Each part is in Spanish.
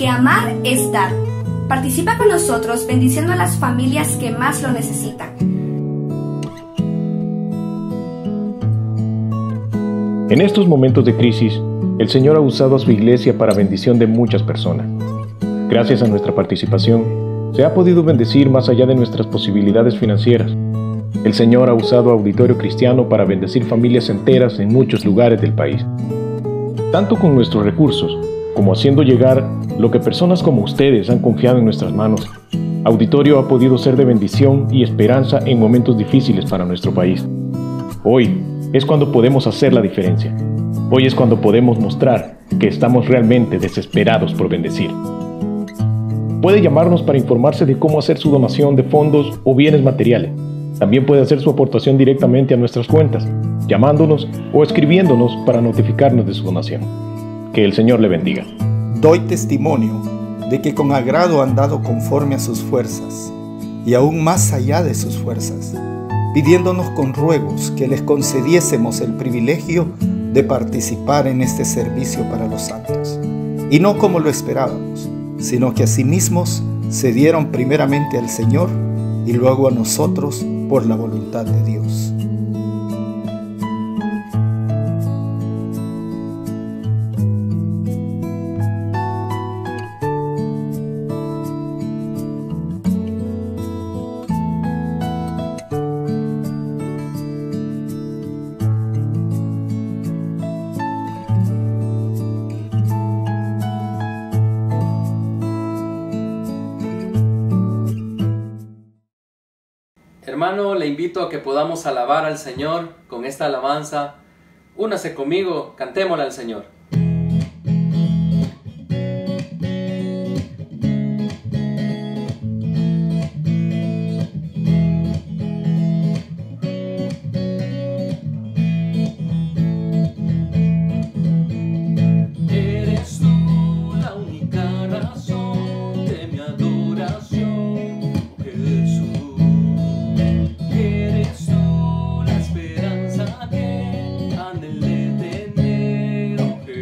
porque amar es dar. Participa con nosotros bendiciendo a las familias que más lo necesitan. En estos momentos de crisis, el Señor ha usado a su iglesia para bendición de muchas personas. Gracias a nuestra participación, se ha podido bendecir más allá de nuestras posibilidades financieras. El Señor ha usado Auditorio Cristiano para bendecir familias enteras en muchos lugares del país. Tanto con nuestros recursos, como haciendo llegar lo que personas como ustedes han confiado en nuestras manos, Auditorio ha podido ser de bendición y esperanza en momentos difíciles para nuestro país. Hoy es cuando podemos hacer la diferencia. Hoy es cuando podemos mostrar que estamos realmente desesperados por bendecir. Puede llamarnos para informarse de cómo hacer su donación de fondos o bienes materiales. También puede hacer su aportación directamente a nuestras cuentas, llamándonos o escribiéndonos para notificarnos de su donación. Que el Señor le bendiga. Doy testimonio de que con agrado han dado conforme a sus fuerzas y aún más allá de sus fuerzas, pidiéndonos con ruegos que les concediésemos el privilegio de participar en este servicio para los santos. Y no como lo esperábamos, sino que asimismo se dieron primeramente al Señor y luego a nosotros por la voluntad de Dios. Hermano, le invito a que podamos alabar al Señor con esta alabanza. Únase conmigo, cantémosla al Señor. Que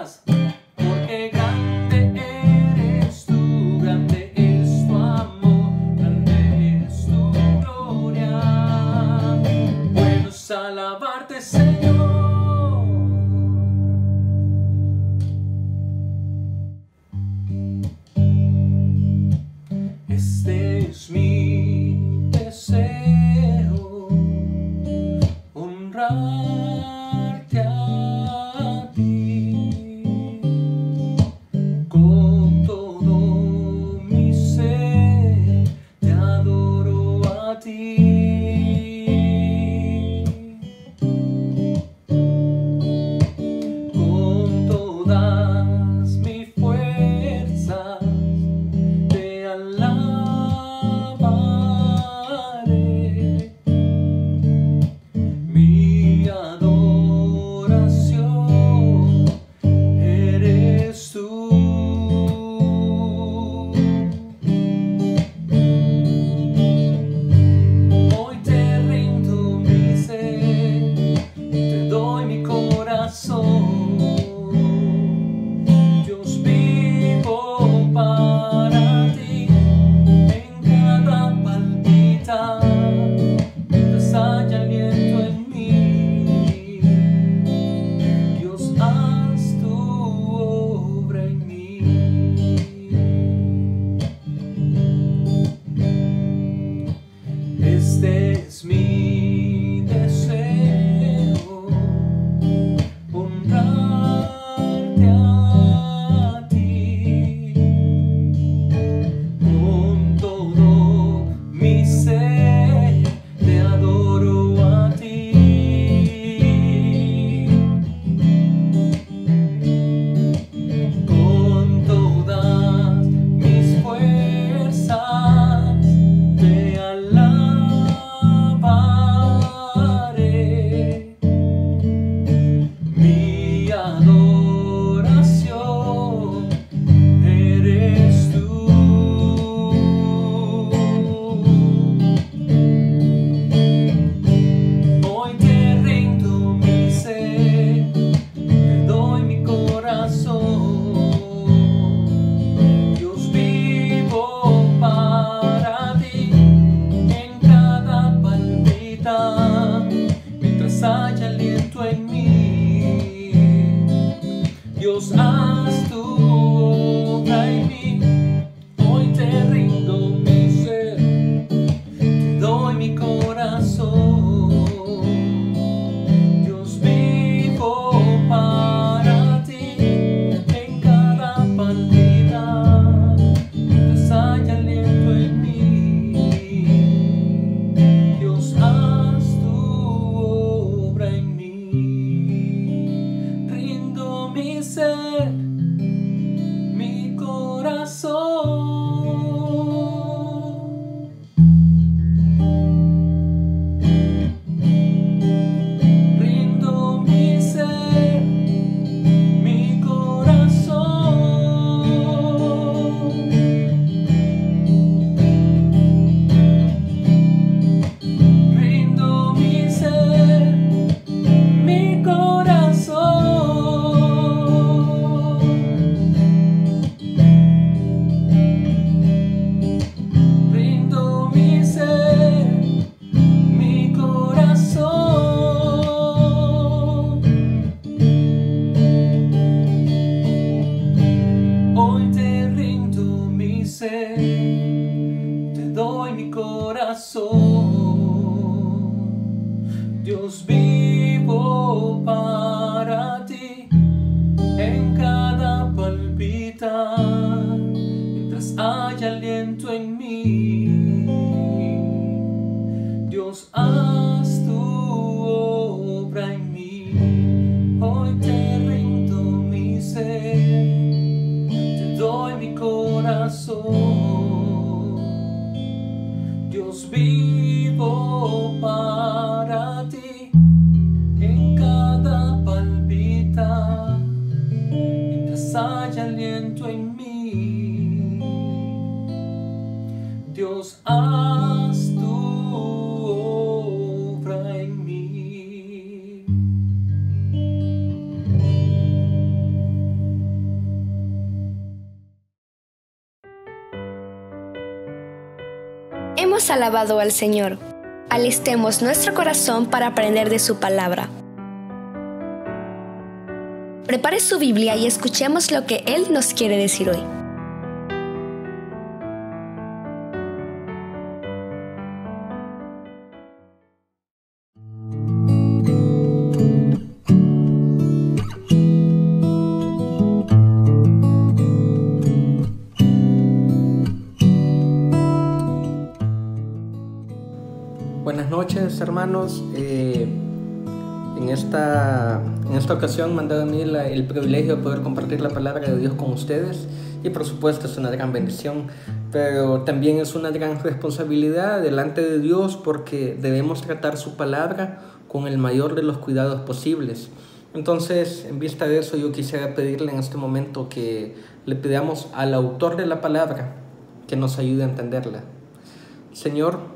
más, porque grande eres tú, grande es tu amor, grande es tu gloria. Bueno es alabarte, Señor. Este es mi deseo, honrarte a ti, con todo mi ser te adoro a ti, con todas mis fuerzas te alabaré. Mi adoración eres tú. Hoy te rindo mi ser, te doy mi corazón. Dios, vivo para ti en cada palpita, mientras haya aliento en mí. Dios, haz tu obra en mí. Este es mi deseo, honrarte a ti, con todo mi ser te adoro a ti, con todas mis fuerzas te alabaré. Mi adoración eres tú. Hoy te rindo mi ser, te doy mi corazón. Dios, vivo para ti en cada palpita, mientras haya aliento en mí. Dios, haz tu obra en mí. Hoy te rindo mi ser, te doy mi corazón. Dios, vivo para ti en cada palpita, mientras haya aliento en mí. Dios, haz tu obra en mí. Rindo mi ser, mi corazón. Rindo mi ser, mi corazón. Rindo mi ser, mi corazón. Rindo mi ser, mi corazón. Hoy te rindo mi ser, te doy mi corazón. Dios, vivo para ti en cada palpita, mientras haya aliento en mí. Dios, haz tu obra en mí. Hoy te rindo mi ser, te doy mi corazón. Dios, vivo para ti en cada palpita, mientras haya aliento en mí. Dios, haz tu obra en mí. Hemos alabado al Señor. Alistemos nuestro corazón para aprender de su palabra. Prepare su Biblia y escuchemos lo que Él nos quiere decir hoy. Buenas noches, hermanos. En esta ocasión me han dado a mí el privilegio de poder compartir la palabra de Dios con ustedes, y por supuesto es una gran bendición, pero también es una gran responsabilidad delante de Dios, porque debemos tratar su palabra con el mayor de los cuidados posibles. Entonces, en vista de eso, yo quisiera pedirle en este momento que le pidamos al autor de la palabra que nos ayude a entenderla. Señor,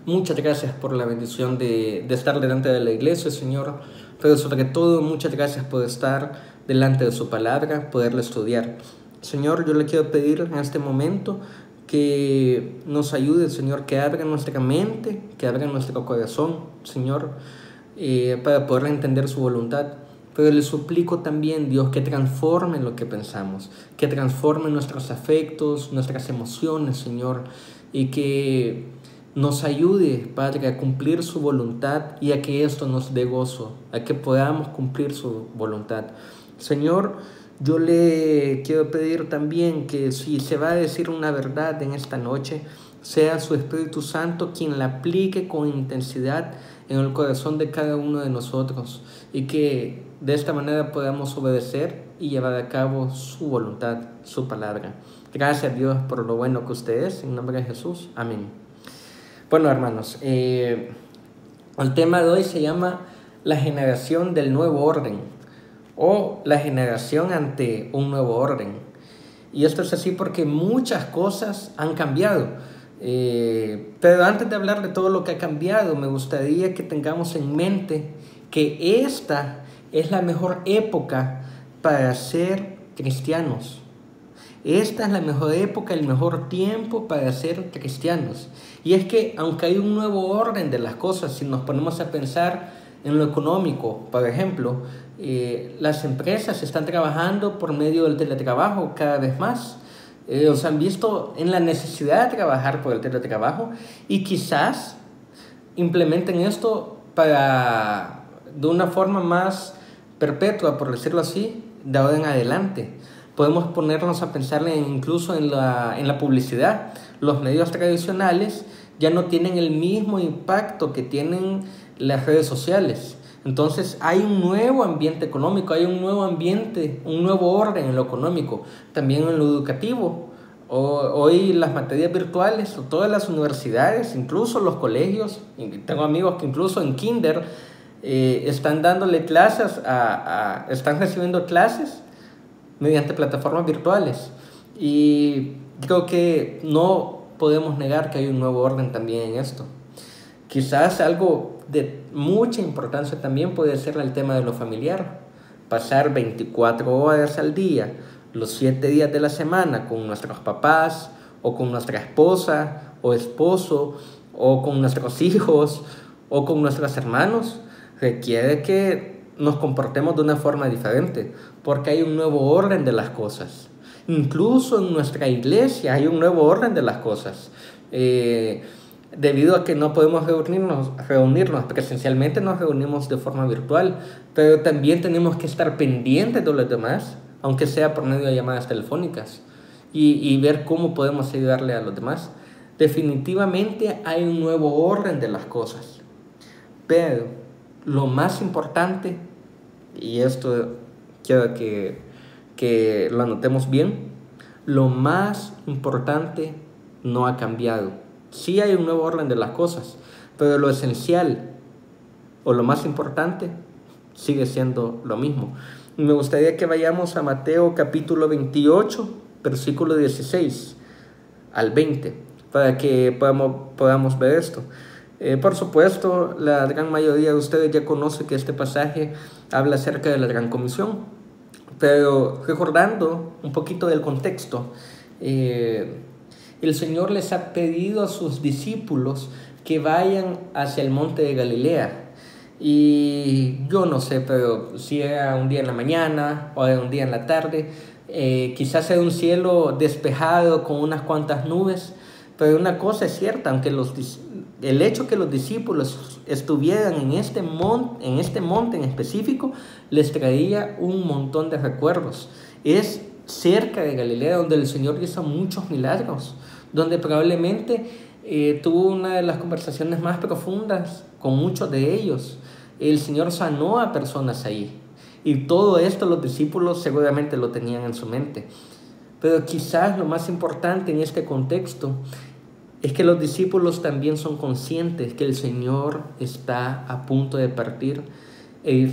muchas gracias por la bendición de estar delante de la iglesia, Señor, pero sobre todo muchas gracias por estar delante de su palabra, poderla estudiar. Señor, yo le quiero pedir en este momento que nos ayude, Señor, que abra nuestra mente, que abra nuestro corazón, Señor, para poder entender su voluntad. Pero le suplico también, Dios, que transforme lo que pensamos, que transforme nuestros afectos, nuestras emociones, Señor, y que nos ayude, Padre, a cumplir su voluntad y a que esto nos dé gozo, a que podamos cumplir su voluntad. Señor, yo le quiero pedir también que si se va a decir una verdad en esta noche, sea su Espíritu Santo quien la aplique con intensidad en el corazón de cada uno de nosotros, y que de esta manera podamos obedecer y llevar a cabo su voluntad, su palabra. Gracias, Dios, por lo bueno que usted es. En nombre de Jesús. Amén. Bueno, hermanos, el tema de hoy se llama la generación del nuevo orden, o la generación ante un nuevo orden. Y esto es así porque muchas cosas han cambiado. Pero antes de hablar de todo lo que ha cambiado, me gustaría que tengamos en mente que esta es la mejor época para ser cristianos. Esta es la mejor época, el mejor tiempo para ser cristianos. Y es que aunque hay un nuevo orden de las cosas, si nos ponemos a pensar en lo económico, por ejemplo, las empresas están trabajando por medio del teletrabajo cada vez más. Se han visto en la necesidad de trabajar por el teletrabajo, y quizás implementen esto de una forma más perpetua, por decirlo así, de ahora en adelante. Podemos ponernos a pensar incluso en la publicidad. Los medios tradicionales ya no tienen el mismo impacto que tienen las redes sociales. Entonces hay un nuevo ambiente económico, hay un nuevo ambiente, un nuevo orden en lo económico, también en lo educativo. Hoy las materias virtuales, todas las universidades, incluso los colegios, tengo amigos que incluso en kinder están dándole clases, están recibiendo clases mediante plataformas virtuales. Y creo que no podemos negar que hay un nuevo orden también en esto. Quizás algo de mucha importancia también puede ser el tema de lo familiar. Pasar 24 horas al día, los 7 días de la semana, con nuestros papás, o con nuestra esposa o esposo, o con nuestros hijos, o con nuestros hermanos, requiere que nos comportemos de una forma diferente, porque hay un nuevo orden de las cosas. Incluso en nuestra iglesia hay un nuevo orden de las cosas. Debido a que no podemos reunirnos presencialmente, nos reunimos de forma virtual, pero también tenemos que estar pendientes de los demás, aunque sea por medio de llamadas telefónicas, y ver cómo podemos ayudarle a los demás. Definitivamente hay un nuevo orden de las cosas, pero lo más importante, y esto quiero que lo anotemos bien, lo más importante no ha cambiado. Sí hay un nuevo orden de las cosas, pero lo esencial o lo más importante sigue siendo lo mismo. Me gustaría que vayamos a Mateo capítulo 28, versículo 16 al 20, para que podamos ver esto. Por supuesto, la gran mayoría de ustedes ya conoce que este pasaje habla acerca de la Gran Comisión, pero recordando un poquito del contexto, el Señor les ha pedido a sus discípulos que vayan hacia el monte de Galilea. Y yo no sé, pero si era un día en la mañana o era un día en la tarde, quizás era un cielo despejado con unas cuantas nubes, pero una cosa es cierta, aunque el hecho que los discípulos estuvieran en este monte en específico, les traía un montón de recuerdos. Es cerca de Galilea donde el Señor hizo muchos milagros, donde probablemente tuvo una de las conversaciones más profundas con muchos de ellos. El Señor sanó a personas ahí, y todo esto los discípulos seguramente lo tenían en su mente. Pero quizás lo más importante en este contexto es que los discípulos también son conscientes que el Señor está a punto de partir y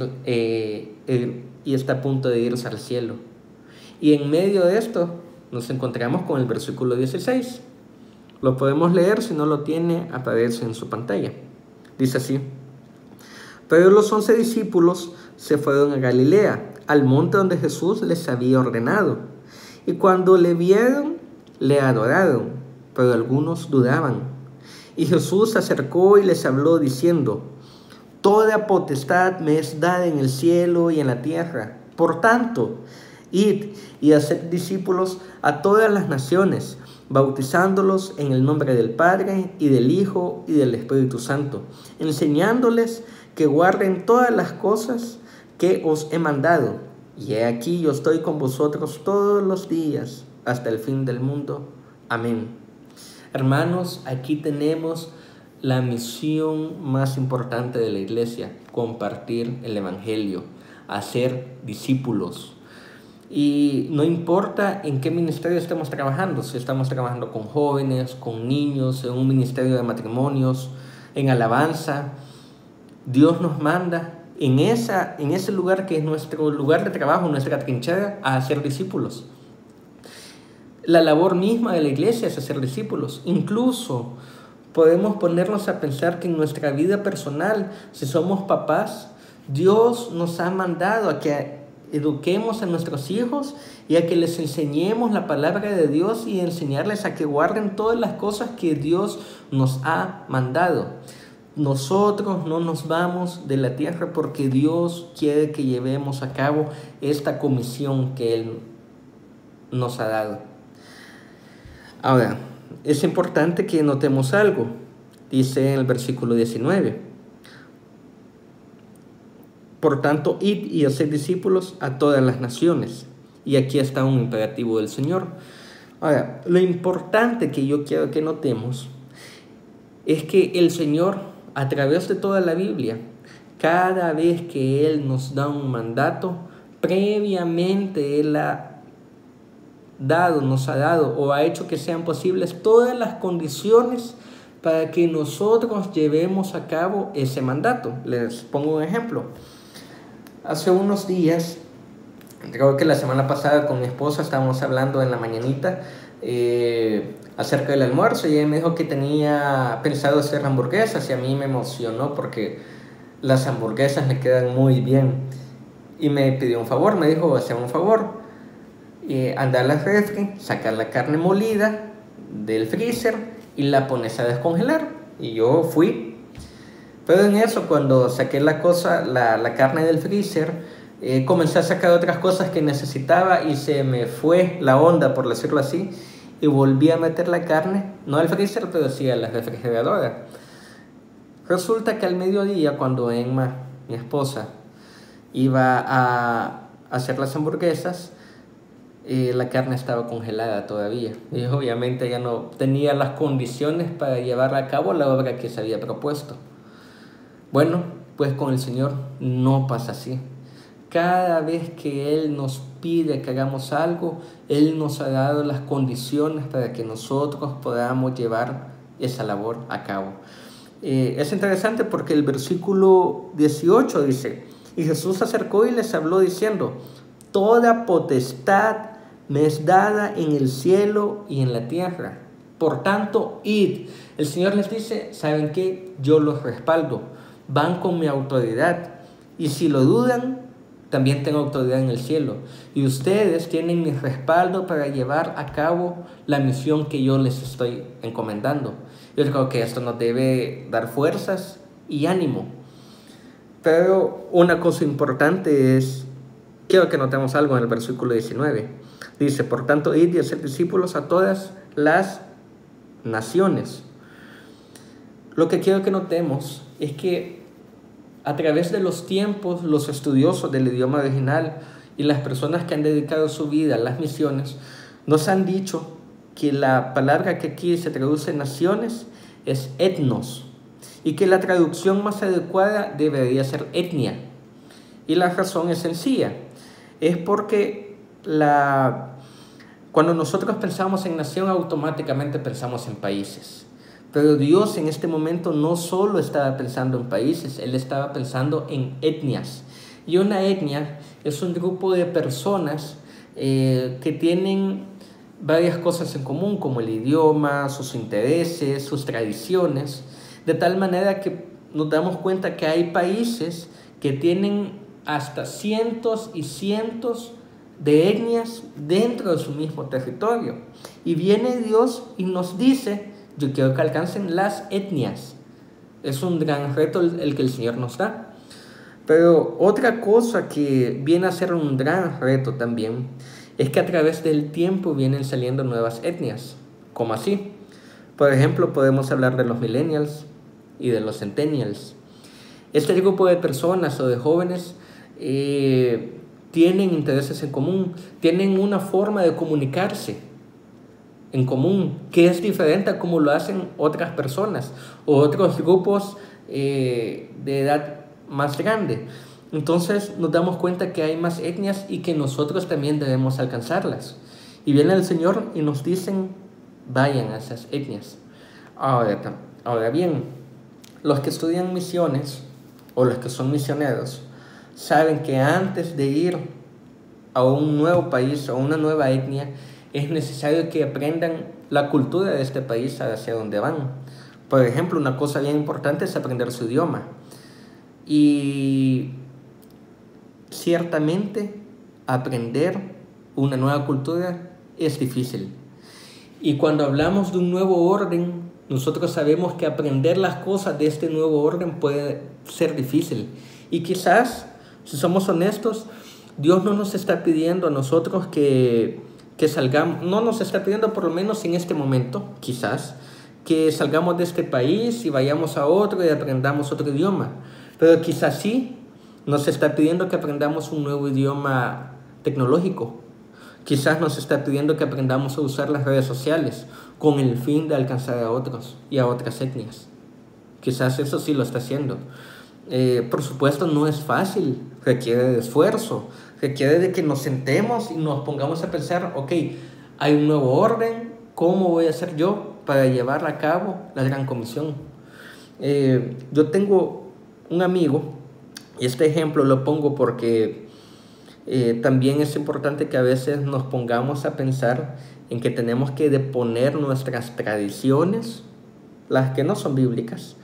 está a punto de irse al cielo. Y en medio de esto nos encontramos con el versículo 16. Lo podemos leer, si no lo tiene, aparece en su pantalla. Dice así: pero los 11 discípulos se fueron a Galilea, al monte donde Jesús les había ordenado. Y cuando le vieron, le adoraron, pero algunos dudaban. Y Jesús se acercó y les habló diciendo: toda potestad me es dada en el cielo y en la tierra. Por tanto, id y haced discípulos a todas las naciones, bautizándolos en el nombre del Padre y del Hijo y del Espíritu Santo, enseñándoles que guarden todas las cosas que os he mandado. Y he aquí yo estoy con vosotros todos los días hasta el fin del mundo. Amén. Hermanos, aquí tenemos la misión más importante de la iglesia: compartir el evangelio, hacer discípulos. Y no importa en qué ministerio estemos trabajando, si estamos trabajando con jóvenes, con niños, en un ministerio de matrimonios, en alabanza, Dios nos manda en ese lugar que es nuestro lugar de trabajo, nuestra trinchera, a hacer discípulos. La labor misma de la iglesia es hacer discípulos. Incluso podemos ponernos a pensar que en nuestra vida personal, si somos papás, Dios nos ha mandado a que eduquemos a nuestros hijos y a que les enseñemos la palabra de Dios y enseñarles a que guarden todas las cosas que Dios nos ha mandado. Nosotros no nos vamos de la tierra porque Dios quiere que llevemos a cabo esta comisión que Él nos ha dado. Ahora, es importante que notemos algo. Dice en el versículo 19: por tanto, id y haced discípulos a todas las naciones. Y aquí está un imperativo del Señor. Ahora, lo importante que yo quiero que notemos es que el Señor, a través de toda la Biblia, cada vez que Él nos da un mandato, previamente Él nos ha dado o ha hecho que sean posibles todas las condiciones para que nosotros llevemos a cabo ese mandato. Les pongo un ejemplo. Hace unos días, creo que la semana pasada, con mi esposa estábamos hablando en la mañanita acerca del almuerzo, y ella me dijo que tenía pensado hacer hamburguesas, y a mí me emocionó porque las hamburguesas me quedan muy bien. Y me pidió un favor, me dijo: hazme un favor, anda a la refri, sacar la carne molida del freezer y la pones a descongelar. Y yo fui. Pero en eso, cuando saqué la carne del freezer, comencé a sacar otras cosas que necesitaba y se me fue la onda, por decirlo así, y volví a meter la carne, no al freezer, pero sí a la refrigeradora. Resulta que al mediodía, cuando Emma, mi esposa, iba a hacer las hamburguesas, la carne estaba congelada todavía, y obviamente ya no tenía las condiciones para llevar a cabo la obra que se había propuesto. Bueno, pues con el Señor no pasa así. Cada vez que Él nos pide que hagamos algo, Él nos ha dado las condiciones para que nosotros podamos llevar esa labor a cabo. Es interesante porque el versículo 18 dice: y Jesús se acercó y les habló diciendo: toda potestad me es dada en el cielo y en la tierra. Por tanto, id. El Señor les dice: ¿saben qué? Yo los respaldo. Van con mi autoridad. Y si lo dudan, también tengo autoridad en el cielo. Y ustedes tienen mi respaldo para llevar a cabo la misión que yo les estoy encomendando. Yo creo que esto nos debe dar fuerzas y ánimo. Pero una cosa importante es, quiero que notemos algo en el versículo 19. Dice, por tanto, id y hacer discípulos a todas las naciones. Lo que quiero que notemos es que a través de los tiempos, los estudiosos del idioma original y las personas que han dedicado su vida a las misiones nos han dicho que la palabra que aquí se traduce naciones es etnos y que la traducción más adecuada debería ser etnia. Y la razón es sencilla, es porque cuando nosotros pensamos en nación automáticamente pensamos en países. Pero Dios en este momento no solo estaba pensando en países, Él estaba pensando en etnias. Y una etnia es un grupo de personas que tienen varias cosas en común, como el idioma, sus intereses, sus tradiciones, de tal manera que nos damos cuenta que hay países que tienen hasta cientos y cientos de etnias dentro de su mismo territorio. Y viene Dios y nos dice, yo quiero que alcancen las etnias. Es un gran reto el que el Señor nos da. Pero otra cosa que viene a ser un gran reto también es que a través del tiempo vienen saliendo nuevas etnias. ¿Cómo así? Por ejemplo, podemos hablar de los millennials y de los centennials. Este grupo de personas o de jóvenes tienen intereses en común, tienen una forma de comunicarse en común, que es diferente a como lo hacen otras personas o otros grupos de edad más grande. Entonces nos damos cuenta que hay más etnias y que nosotros también debemos alcanzarlas. Y viene el Señor y nos dicen, vayan a esas etnias. Ahora bien, los que estudian misiones o los que son misioneros saben que antes de ir a un nuevo país o una nueva etnia, es necesario que aprendan la cultura de este país hacia donde van. Por ejemplo, una cosa bien importante es aprender su idioma. Y ciertamente aprender una nueva cultura es difícil. Y cuando hablamos de un nuevo orden, nosotros sabemos que aprender las cosas de este nuevo orden puede ser difícil. Y quizás, si somos honestos, Dios no nos está pidiendo a nosotros que salgamos, no nos está pidiendo, por lo menos en este momento, quizás, que salgamos de este país y vayamos a otro y aprendamos otro idioma. Pero quizás sí nos está pidiendo que aprendamos un nuevo idioma tecnológico. Quizás nos está pidiendo que aprendamos a usar las redes sociales con el fin de alcanzar a otros y a otras etnias. Quizás eso sí lo está haciendo. Por supuesto no es fácil, requiere de esfuerzo, requiere de que nos sentemos y nos pongamos a pensar, ok, hay un nuevo orden, ¿cómo voy a hacer yo para llevar a cabo la gran comisión? Yo tengo un amigo, y este ejemplo lo pongo porque también es importante que a veces nos pongamos a pensar en que tenemos que deponer nuestras tradiciones, las que no son bíblicas,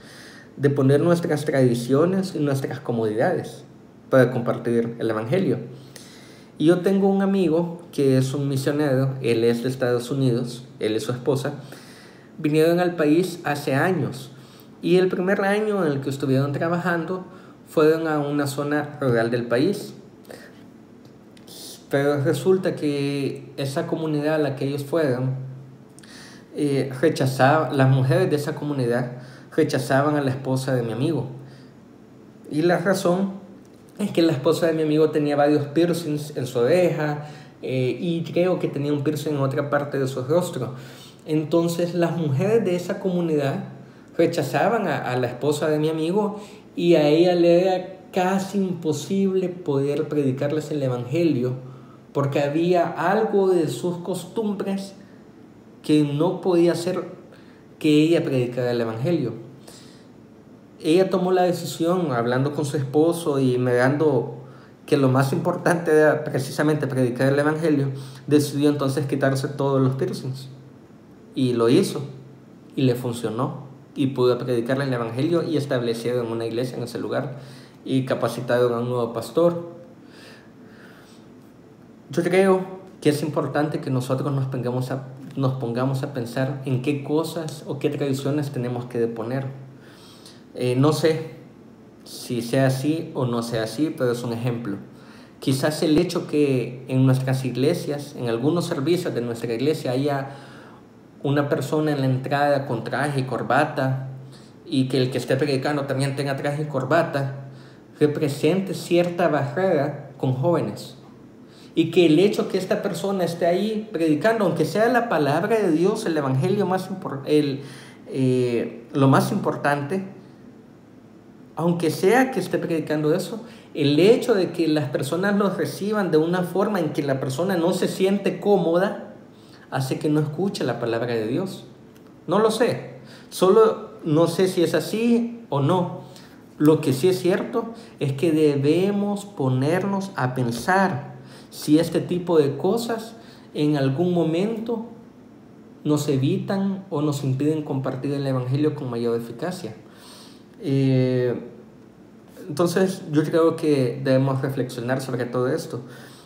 deponer nuestras tradiciones y nuestras comodidades para compartir el Evangelio. Y yo tengo un amigo que es un misionero, él es de Estados Unidos, él y su esposa, vinieron al país hace años. Y el primer año en el que estuvieron trabajando, fueron a una zona rural del país. Pero resulta que esa comunidad a la que ellos fueron, las mujeres de esa comunidad rechazaban a la esposa de mi amigo. Y la razón es que la esposa de mi amigo tenía varios piercings en su oreja y creo que tenía un piercing en otra parte de su rostro. Entonces las mujeres de esa comunidad rechazaban a la esposa de mi amigo y a ella le era casi imposible poder predicarles el Evangelio porque había algo de sus costumbres que no podía hacer que ella predicara el Evangelio. Ella tomó la decisión, hablando con su esposo y mirando que lo más importante era precisamente predicar el Evangelio, decidió entonces quitarse todos los piercings. Y lo hizo, y le funcionó, y pudo predicarle el Evangelio y establecieron una iglesia en ese lugar, y capacitaron a un nuevo pastor. Yo creo que es importante que nosotros nos pongamos a pensar en qué cosas o qué tradiciones tenemos que deponer. No sé si sea así o no sea así, pero es un ejemplo. Quizás el hecho que en nuestras iglesias, en algunos servicios de nuestra iglesia, haya una persona en la entrada con traje y corbata, y que el que esté predicando también tenga traje y corbata, represente cierta barrera con jóvenes. Y que el hecho que esta persona esté ahí predicando, aunque sea la palabra de Dios, el evangelio lo más importante, aunque sea que esté predicando eso, el hecho de que las personas los reciban de una forma en que la persona no se siente cómoda, hace que no escuche la palabra de Dios. No lo sé, solo no sé si es así o no. Lo que sí es cierto es que debemos ponernos a pensar si este tipo de cosas en algún momento nos evitan o nos impiden compartir el evangelio con mayor eficacia. Entonces yo creo que debemos reflexionar sobre todo esto.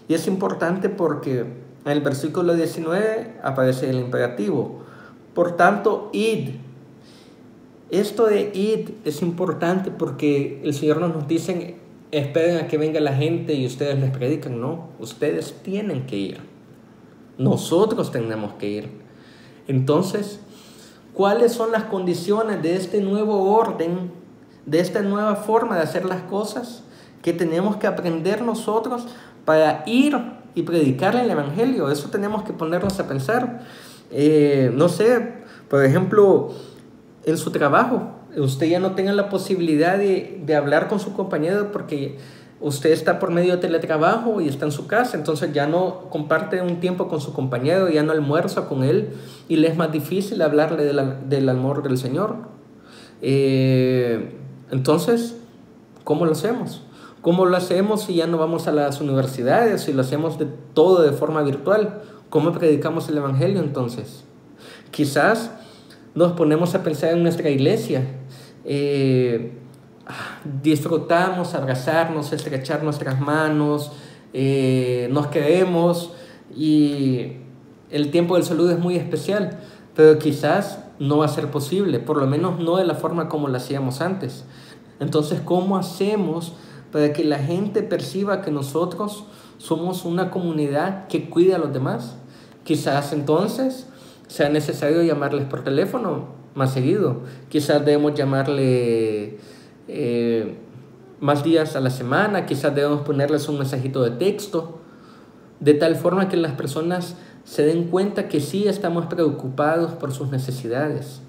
Y es importante porque en el versículo 19 aparece el imperativo. Por tanto, id. Esto de id es importante porque el Señor no nos dice, esperen a que venga la gente y ustedes les predican. No, ustedes tienen que ir. Nosotros tenemos que ir. Entonces, ¿cuáles son las condiciones de este nuevo orden, de esta nueva forma de hacer las cosas que tenemos que aprender nosotros para ir y predicar el evangelio? Eso tenemos que ponernos a pensar. No sé, por ejemplo, en su trabajo, usted ya no tenga la posibilidad de hablar con su compañero porque usted está por medio de teletrabajo y está en su casa, entonces ya no comparte un tiempo con su compañero, ya no almuerza con él y le es más difícil hablarle del amor del Señor. Entonces, ¿cómo lo hacemos? ¿Cómo lo hacemos si ya no vamos a las universidades, si lo hacemos todo de forma virtual? ¿Cómo predicamos el evangelio entonces? Quizás nos ponemos a pensar en nuestra iglesia. Disfrutamos abrazarnos, estrechar nuestras manos, nos queremos y el tiempo del saludo es muy especial, pero quizás no va a ser posible, por lo menos no de la forma como lo hacíamos antes. Entonces, ¿cómo hacemos para que la gente perciba que nosotros somos una comunidad que cuida a los demás? Quizás entonces sea necesario llamarles por teléfono más seguido. Quizás debemos llamarle más días a la semana. Quizás debemos ponerles un mensajito de texto, de tal forma que las personas se den cuenta que sí estamos preocupados por sus necesidades.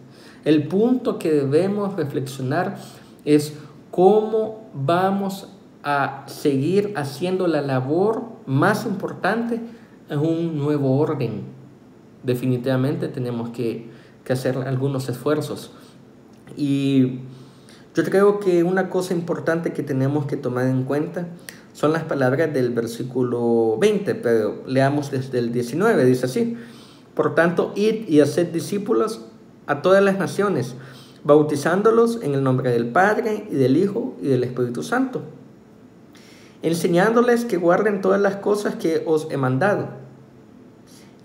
El punto que debemos reflexionar es cómo vamos a seguir haciendo la labor más importante en un nuevo orden. Definitivamente tenemos que hacer algunos esfuerzos. Y yo creo que una cosa importante que tenemos que tomar en cuenta son las palabras del versículo 20, pero leamos desde el 19, dice así: por tanto, id y haced discípulos a todas las naciones, bautizándolos en el nombre del Padre, y del Hijo, y del Espíritu Santo, enseñándoles que guarden todas las cosas que os he mandado.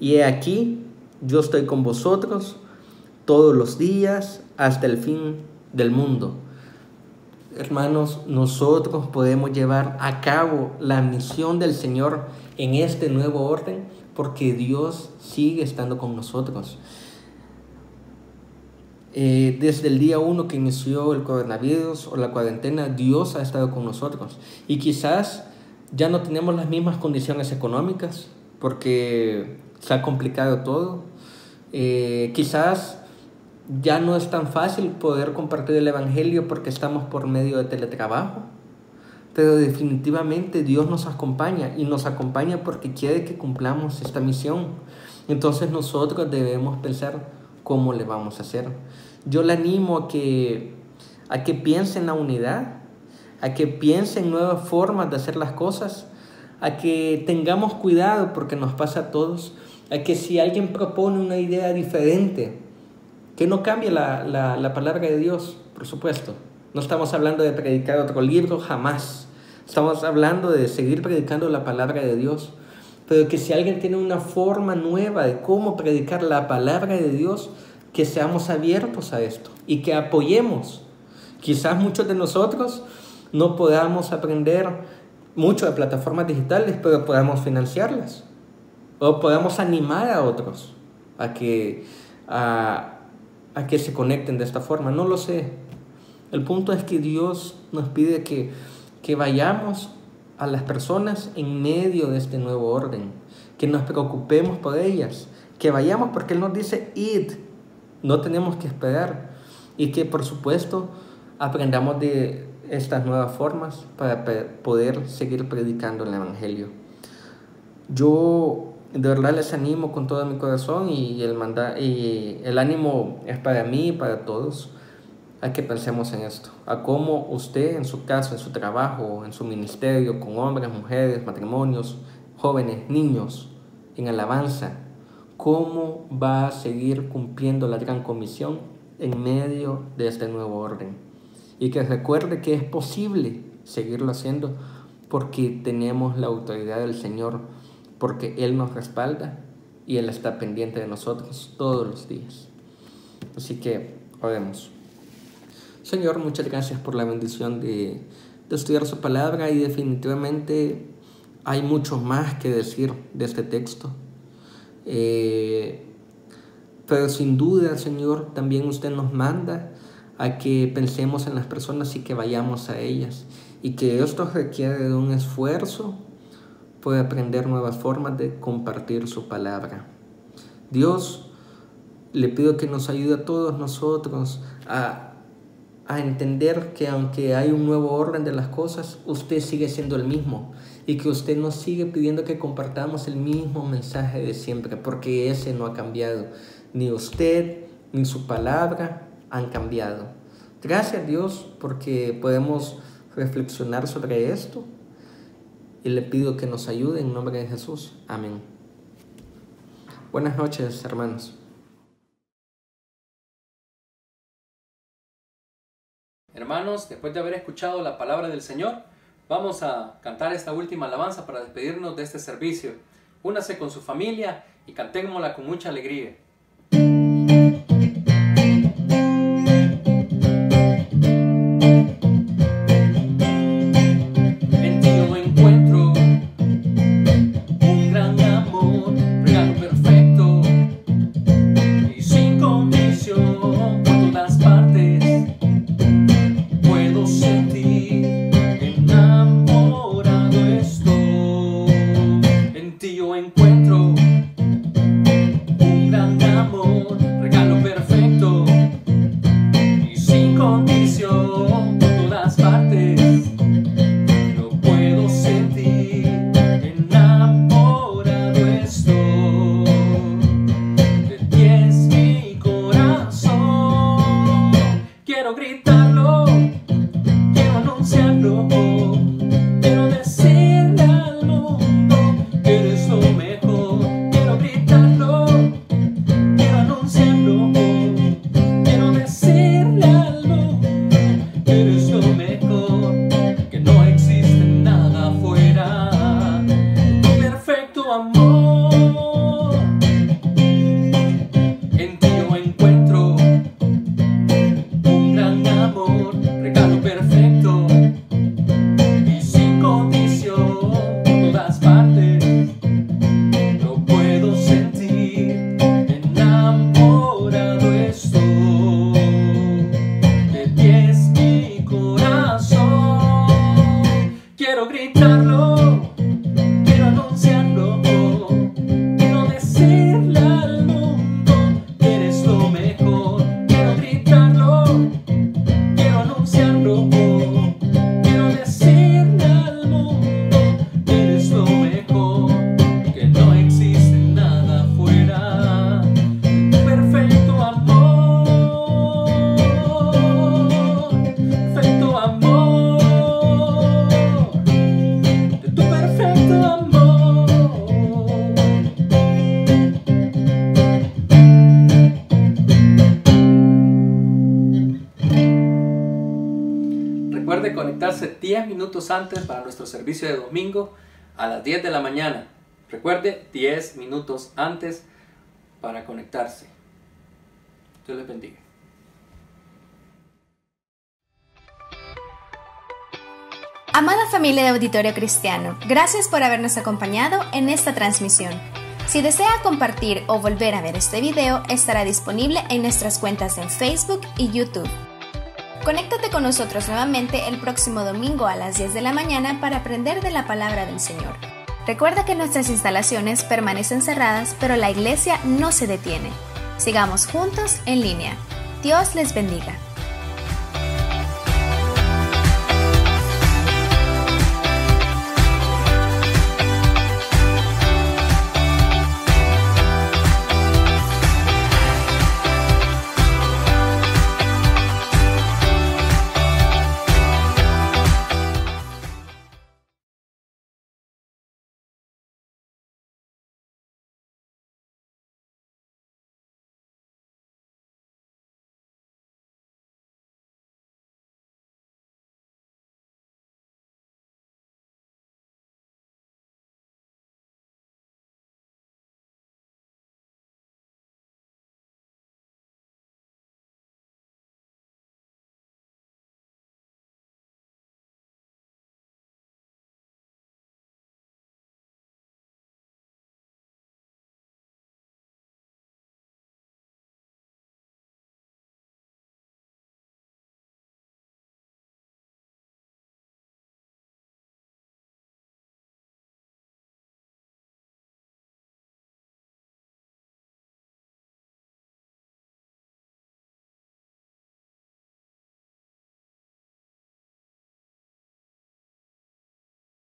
Y he aquí, yo estoy con vosotros todos los días hasta el fin del mundo. Hermanos, nosotros podemos llevar a cabo la misión del Señor en este nuevo orden porque Dios sigue estando con nosotros. Desde el día 1 que inició el coronavirus o la cuarentena, Dios ha estado con nosotros. Y quizás ya no tenemos las mismas condiciones económicas porque se ha complicado todo. Quizás ya no es tan fácil poder compartir el evangelio porque estamos por medio de teletrabajo. Pero definitivamente Dios nos acompaña y nos acompaña porque quiere que cumplamos esta misión. Entonces nosotros debemos pensar cómo le vamos a hacer. Yo le animo a que piense en la unidad, a que piense en nuevas formas de hacer las cosas, a que tengamos cuidado porque nos pasa a todos, a que si alguien propone una idea diferente, que no cambie la palabra de Dios, por supuesto. No estamos hablando de predicar otro libro, jamás. Estamos hablando de seguir predicando la palabra de Dios. pero que si alguien tiene una forma nueva de cómo predicar la palabra de Dios, que seamos abiertos a esto y que apoyemos. Quizás muchos de nosotros no podamos aprender mucho de plataformas digitales, pero podamos financiarlas o podamos animar a otros a que se conecten de esta forma. No lo sé. El punto es que Dios nos pide que vayamos a las personas en medio de este nuevo orden, que nos preocupemos por ellas, que vayamos porque Él nos dice id, no tenemos que esperar, y que por supuesto aprendamos de estas nuevas formas para poder seguir predicando el Evangelio. Yo de verdad les animo con todo mi corazón y el ánimo es para mí y para todos, a que pensemos en esto, a cómo usted en su casa, en su trabajo, en su ministerio, con hombres, mujeres, matrimonios, jóvenes, niños, en alabanza, cómo va a seguir cumpliendo la gran comisión en medio de este nuevo orden. Y que recuerde que es posible seguirlo haciendo porque tenemos la autoridad del Señor, porque Él nos respalda y Él está pendiente de nosotros todos los días. Así que oremos. Señor, muchas gracias por la bendición de estudiar su palabra, y definitivamente hay mucho más que decir de este texto. Pero sin duda, Señor, también usted nos manda a que pensemos en las personas y que vayamos a ellas, y que esto requiere de un esfuerzo por aprender nuevas formas de compartir su palabra. Dios, le pido que nos ayude a todos nosotros a entender que aunque hay un nuevo orden de las cosas, usted sigue siendo el mismo, y que usted nos sigue pidiendo que compartamos el mismo mensaje de siempre, porque ese no ha cambiado. Ni usted ni su palabra han cambiado. Gracias, Dios, porque podemos reflexionar sobre esto, y le pido que nos ayude en nombre de Jesús. Amén. Buenas noches, hermanos. Hermanos, después de haber escuchado la palabra del Señor, vamos a cantar esta última alabanza para despedirnos de este servicio. Únase con su familia y cantémosla con mucha alegría. Recuerde conectarse 10 minutos antes para nuestro servicio de domingo a las 10 de la mañana. Recuerde, 10 minutos antes para conectarse. Dios les bendiga. Amada familia de Auditorio Cristiano, gracias por habernos acompañado en esta transmisión. Si desea compartir o volver a ver este video, estará disponible en nuestras cuentas en Facebook y YouTube. Conéctate con nosotros nuevamente el próximo domingo a las 10 de la mañana para aprender de la palabra del Señor. Recuerda que nuestras instalaciones permanecen cerradas, pero la iglesia no se detiene. Sigamos juntos en línea. Dios les bendiga.